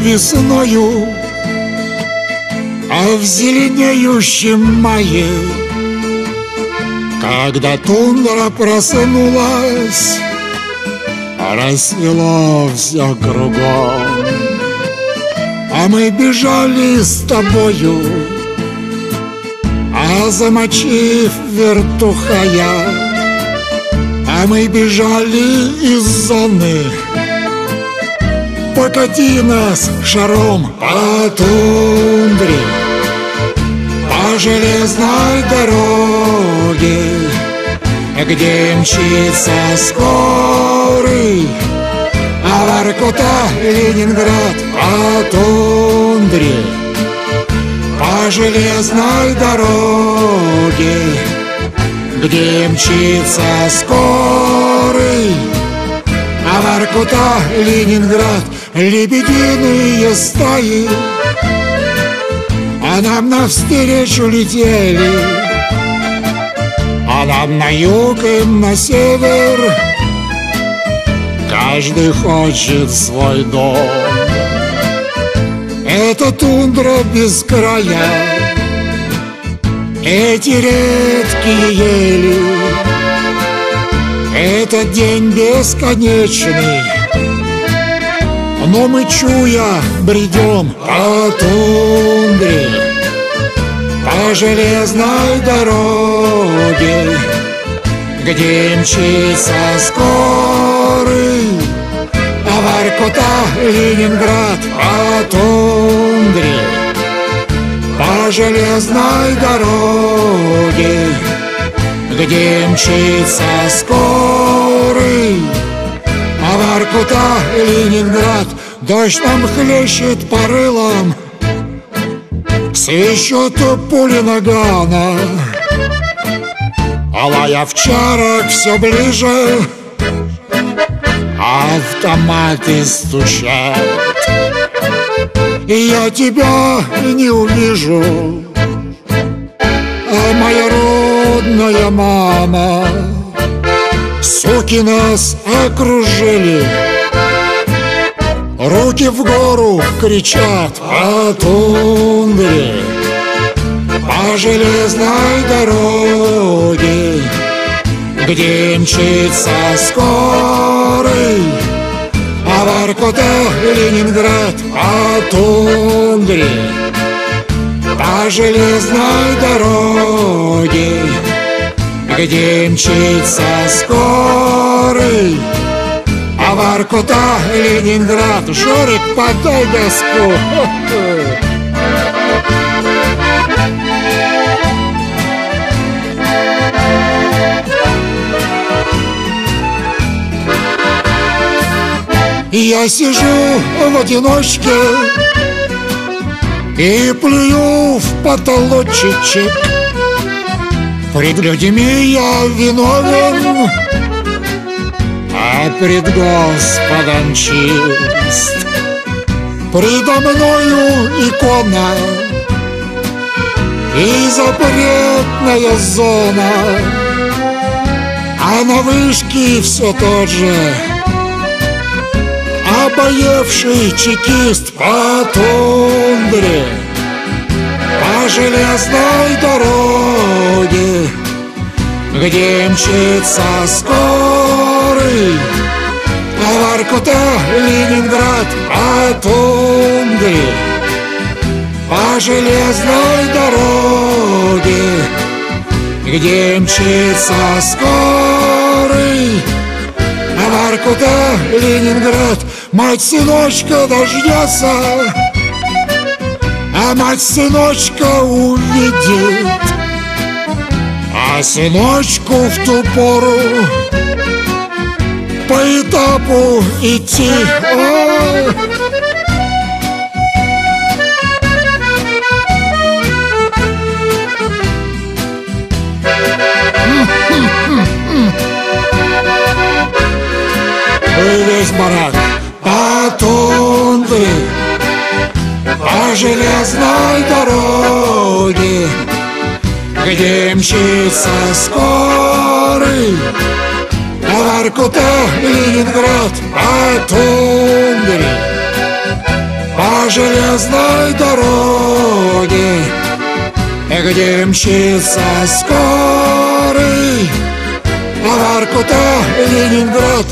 весною, а в зеленеющем мае, когда тундра проснулась, рассвело все кругом, а мы бежали с тобою, а замочив вертухая, а мы бежали из зоны. Покати нас шаром по тундре, по железной дороге, где мчится скорый, а Воркута, Ленинград по тундре, по железной дороге, где мчится скорый, а Воркута, Ленинград, лебединые стаи, а нам навстречу летели, а нам на юг и на север. Каждый хочет свой дом. Это тундра без края, эти редкие ели, этот день бесконечный, но мы, чуя, бредем по тундре, по железной дороге, где мчится скорый, а Воркута, Ленинград по тундре, по железной дороге, где мчится скорый, а Воркута, Ленинград, дождь нам хлещет по рылам, свищут пули нагана, а лай овчарок все ближе, автоматы стучат, и я тебя не увижу, а моя родная мама. Суки нас окружили, руки в гору кричат по тундре, по железной дороге, где мчится скорый, а Воркута, Ленинград по тундре, по железной дороге, где мчится скорый, а Воркута, Ленинград. Жорик, подай доску. Я сижу в одиночке и плюю в потолочечек. Пред людьми я виновен, а пред Господом чист. Предо мною икона и запретная зона, а на вышке все тот же обоевший чекист по тундре, по железной дороге, где мчится скорый, а Воркута, Ленинград по тундре, по железной дороге, где мчится скорый, а Воркута, Ленинград. Мать сыночка дождется, а мать сыночка увидит, а сыночку в ту пору по этапу идти. Весь барак по тундре, по железной дороге, где мчится скорый, а Воркута, Ленинград по тундре, по железной дороге, где мчится скорый на Воркута, Ленинград.